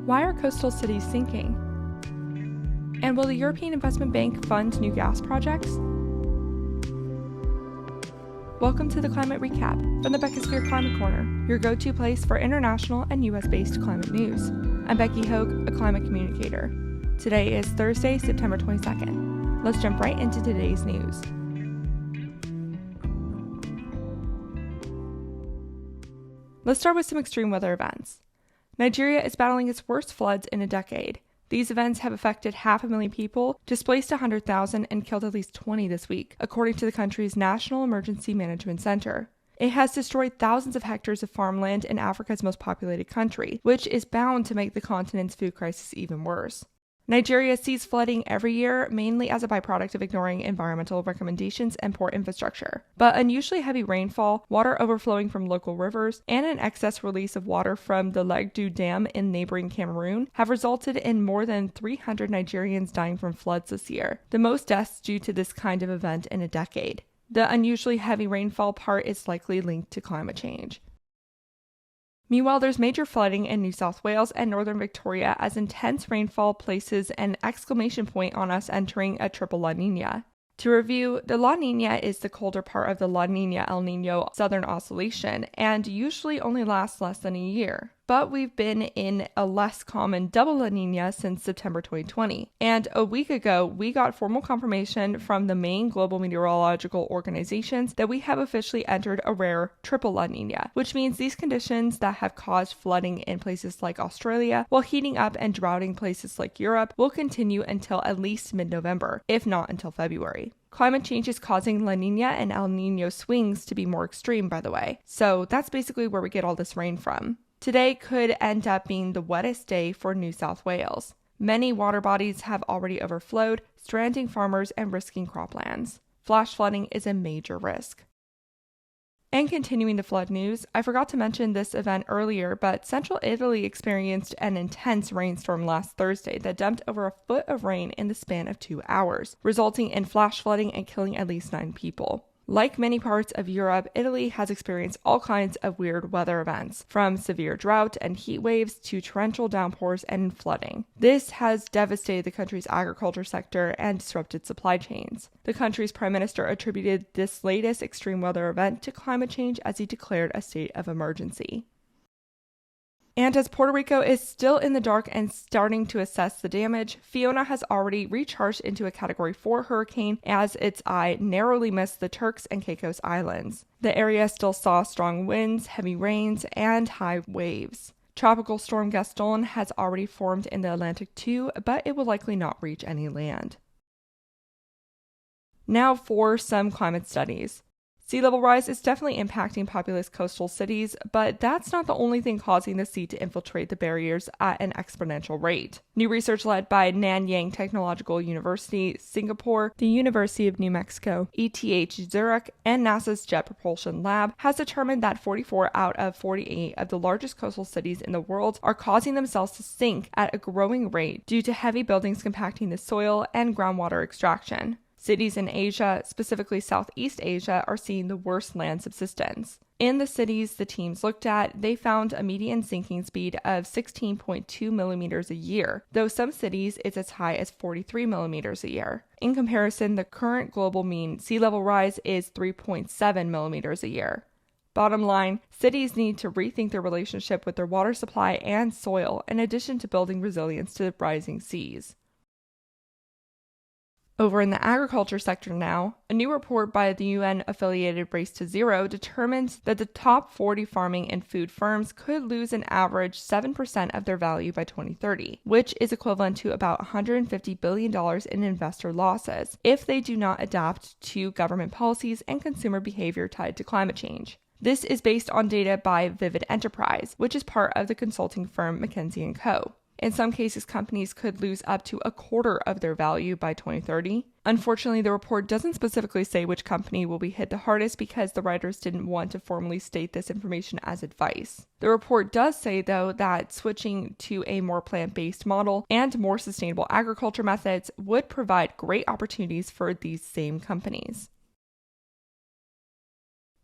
Why are coastal cities sinking? And will the European Investment Bank fund new gas projects? Welcome to the Climate Recap from the Beckisphere Climate Corner, your go-to place for international and US-based climate news. I'm Becky Hogue, a climate communicator. Today is Thursday, September 22nd. Let's jump right into today's news. Let's start with some extreme weather events. Nigeria is battling its worst floods in a decade. These events have affected 500,000 people, displaced 100,000, and killed at least 20 this week, according to the country's National Emergency Management Center. It has destroyed thousands of hectares of farmland in Africa's most populated country, which is bound to make the continent's food crisis even worse. Nigeria sees flooding every year, mainly as a byproduct of ignoring environmental recommendations and poor infrastructure. But unusually heavy rainfall, water overflowing from local rivers, and an excess release of water from the Legdu Dam in neighboring Cameroon have resulted in more than 300 Nigerians dying from floods this year, the most deaths due to this kind of event in a decade. The unusually heavy rainfall part is likely linked to climate change. Meanwhile, there's major flooding in New South Wales and northern Victoria as intense rainfall places an exclamation point on us entering a triple La Nina. To review, the La Nina is the colder part of the La Nina-El Nino Southern Oscillation and usually only lasts less than a year. But we've been in a less common double La Nina since September 2020. And a week ago, we got formal confirmation from the main global meteorological organizations that we have officially entered a rare triple La Nina, which means these conditions that have caused flooding in places like Australia while heating up and droughting places like Europe will continue until at least mid-November, if not until February. Climate change is causing La Nina and El Nino swings to be more extreme, by the way. So that's basically where we get all this rain from. Today could end up being the wettest day for New South Wales. Many water bodies have already overflowed, stranding farmers and risking croplands. Flash flooding is a major risk. And continuing the flood news, I forgot to mention this event earlier, but central Italy experienced an intense rainstorm last Thursday that dumped over a foot of rain in the span of 2 hours, resulting in flash flooding and killing at least 9 people. Like many parts of Europe, Italy has experienced all kinds of weird weather events, from severe drought and heat waves to torrential downpours and flooding. This has devastated the country's agriculture sector and disrupted supply chains. The country's prime minister attributed this latest extreme weather event to climate change as he declared a state of emergency. And as Puerto Rico is still in the dark and starting to assess the damage, Fiona has already recharged into a Category 4 hurricane as its eye narrowly missed the Turks and Caicos Islands. The area still saw strong winds, heavy rains, and high waves. Tropical storm Gaston has already formed in the Atlantic too, but it will likely not reach any land. Now for some climate studies. Sea level rise is definitely impacting populous coastal cities, but that's not the only thing causing the sea to infiltrate the barriers at an exponential rate. New research led by Nanyang Technological University, Singapore, the University of New Mexico, ETH Zurich, and NASA's Jet Propulsion Lab has determined that 44 out of 48 of the largest coastal cities in the world are causing themselves to sink at a growing rate due to heavy buildings compacting the soil and groundwater extraction. Cities in Asia, specifically Southeast Asia, are seeing the worst land subsidence. In the cities the teams looked at, they found a median sinking speed of 16.2 millimeters a year, though some cities it's as high as 43 millimeters a year. In comparison, the current global mean sea level rise is 3.7 millimeters a year. Bottom line, cities need to rethink their relationship with their water supply and soil, in addition to building resilience to rising seas. Over in the agriculture sector now, a new report by the UN-affiliated Race to Zero determines that the top 40 farming and food firms could lose an average 7% of their value by 2030, which is equivalent to about $150 billion in investor losses if they do not adapt to government policies and consumer behavior tied to climate change. This is based on data by Vivid Enterprise, which is part of the consulting firm McKinsey & Co. In some cases, companies could lose up to a quarter of their value by 2030. Unfortunately, the report doesn't specifically say which company will be hit the hardest because the writers didn't want to formally state this information as advice. The report does say, though, that switching to a more plant-based model and more sustainable agriculture methods would provide great opportunities for these same companies.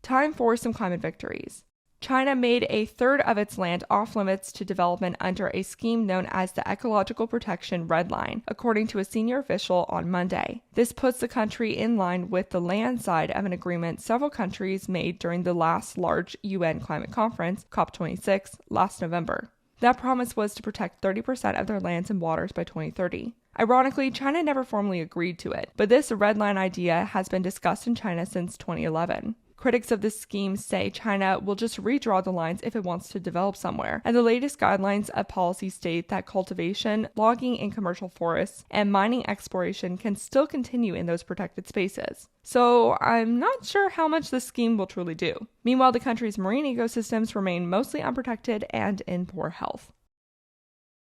Time for some climate victories. China made a third of its land off-limits to development under a scheme known as the Ecological Protection Redline, according to a senior official on Monday. This puts the country in line with the land side of an agreement several countries made during the last large UN climate conference, COP26, last November. That promise was to protect 30% of their lands and waters by 2030. Ironically, China never formally agreed to it, but this redline idea has been discussed in China since 2011. Critics of this scheme say China will just redraw the lines if it wants to develop somewhere, and the latest guidelines of policy state that cultivation, logging in commercial forests, and mining exploration can still continue in those protected spaces. So I'm not sure how much this scheme will truly do. Meanwhile, the country's marine ecosystems remain mostly unprotected and in poor health.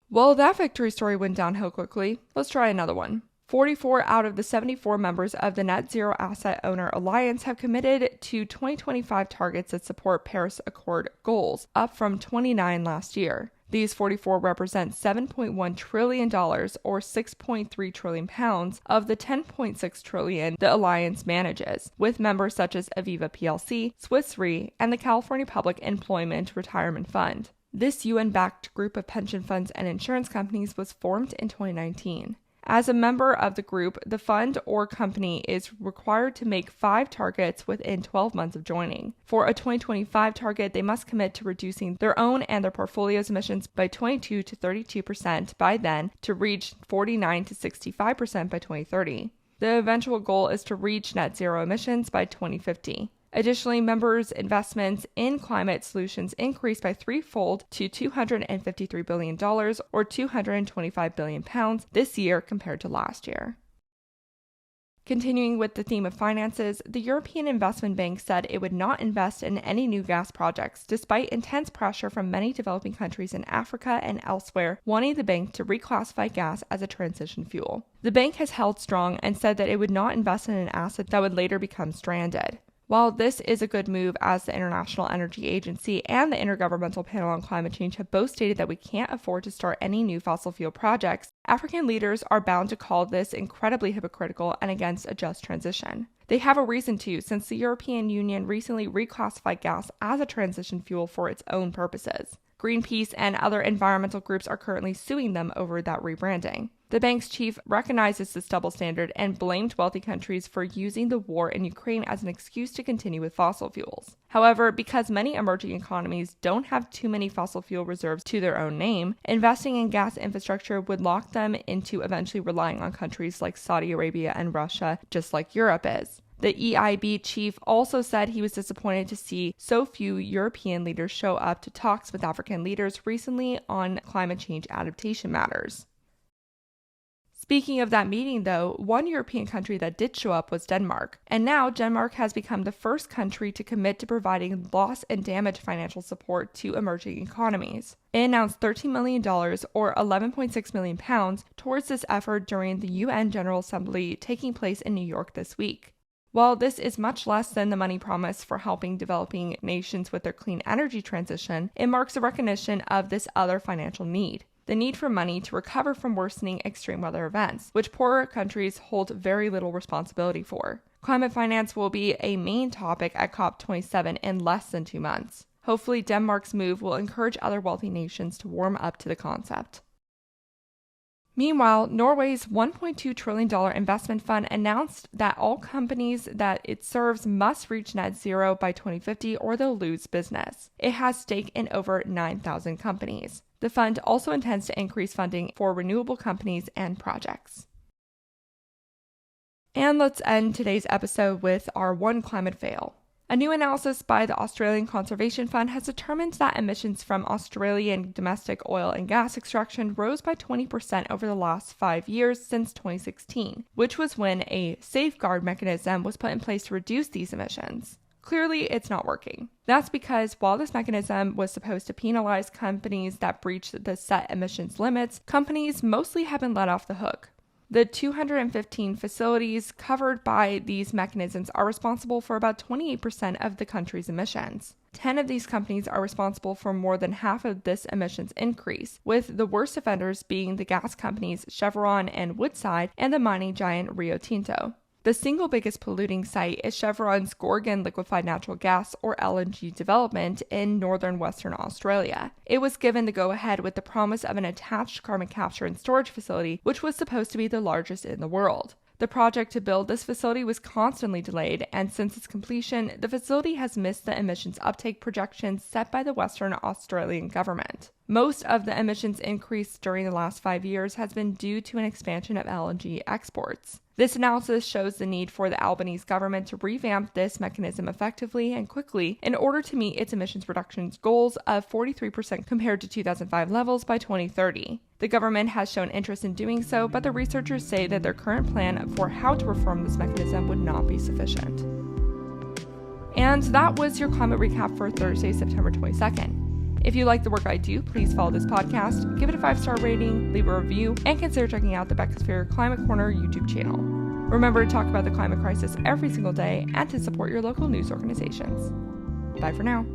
Well, that victory story went downhill quickly. Let's try another one. 44 out of the 74 members of the Net Zero Asset Owner Alliance have committed to 2025 targets that support Paris Accord goals, up from 29 last year. These 44 represent $7.1 trillion or 6.3 trillion pounds of the 10.6 trillion the alliance manages, with members such as Aviva plc, Swiss Re, and the California Public Employment Retirement Fund. This UN-backed group of pension funds and insurance companies was formed in 2019. As a member of the group, the fund or company is required to make 5 targets within 12 months of joining. For a 2025 target, they must commit to reducing their own and their portfolio's emissions by 22 to 32% by then to reach 49 to 65% by 2030. The eventual goal is to reach net zero emissions by 2050. Additionally, members' investments in climate solutions increased by threefold to $253 billion or 225 billion pounds this year compared to last year. Continuing with the theme of finances, the European Investment Bank said it would not invest in any new gas projects, despite intense pressure from many developing countries in Africa and elsewhere wanting the bank to reclassify gas as a transition fuel. The bank has held strong and said that it would not invest in an asset that would later become stranded. While this is a good move, as the International Energy Agency and the Intergovernmental Panel on Climate Change have both stated that we can't afford to start any new fossil fuel projects, African leaders are bound to call this incredibly hypocritical and against a just transition. They have a reason to, since the European Union recently reclassified gas as a transition fuel for its own purposes. Greenpeace and other environmental groups are currently suing them over that rebranding. The bank's chief recognizes this double standard and blamed wealthy countries for using the war in Ukraine as an excuse to continue with fossil fuels. However, because many emerging economies don't have too many fossil fuel reserves to their own name, investing in gas infrastructure would lock them into eventually relying on countries like Saudi Arabia and Russia, just like Europe is. The EIB chief also said he was disappointed to see so few European leaders show up to talks with African leaders recently on climate change adaptation matters. Speaking of that meeting, though, one European country that did show up was Denmark, and now Denmark has become the first country to commit to providing loss and damage financial support to emerging economies. It announced $13 million or 11.6 million pounds towards this effort during the UN General Assembly taking place in New York this week. While this is much less than the money promised for helping developing nations with their clean energy transition, it marks a recognition of this other financial need. The need for money to recover from worsening extreme weather events, which poorer countries hold very little responsibility for. Climate finance will be a main topic at COP27 in less than 2 months. Hopefully, Denmark's move will encourage other wealthy nations to warm up to the concept. Meanwhile, Norway's $1.2 trillion investment fund announced that all companies that it serves must reach net zero by 2050 or they'll lose business. It has stake in over 9,000 companies. The fund also intends to increase funding for renewable companies and projects. And let's end today's episode with our one climate fail. A new analysis by the Australian Conservation Fund has determined that emissions from Australian domestic oil and gas extraction rose by 20% over the last 5 years since 2016, which was when a safeguard mechanism was put in place to reduce these emissions. Clearly, it's not working. That's because while this mechanism was supposed to penalize companies that breach the set emissions limits, companies mostly have been let off the hook. The 215 facilities covered by these mechanisms are responsible for about 28% of the country's emissions. 10 of these companies are responsible for more than half of this emissions increase, with the worst offenders being the gas companies Chevron and Woodside and the mining giant Rio Tinto. The single biggest polluting site is Chevron's Gorgon liquefied natural gas, or LNG, development in northern Western Australia. It was given the go-ahead with the promise of an attached carbon capture and storage facility, which was supposed to be the largest in the world. The project to build this facility was constantly delayed, and since its completion, the facility has missed the emissions uptake projections set by the Western Australian government. Most of the emissions increase during the last 5 years has been due to an expansion of LNG exports. This analysis shows the need for the Albanese government to revamp this mechanism effectively and quickly in order to meet its emissions reductions goals of 43% compared to 2005 levels by 2030. The government has shown interest in doing so, but the researchers say that their current plan for how to reform this mechanism would not be sufficient. And that was your climate recap for Thursday, September 22nd. If you like the work I do, please follow this podcast, give it a 5-star rating, leave a review, and consider checking out the Beckisphere Climate Corner YouTube channel. Remember to talk about the climate crisis every single day and to support your local news organizations. Bye for now.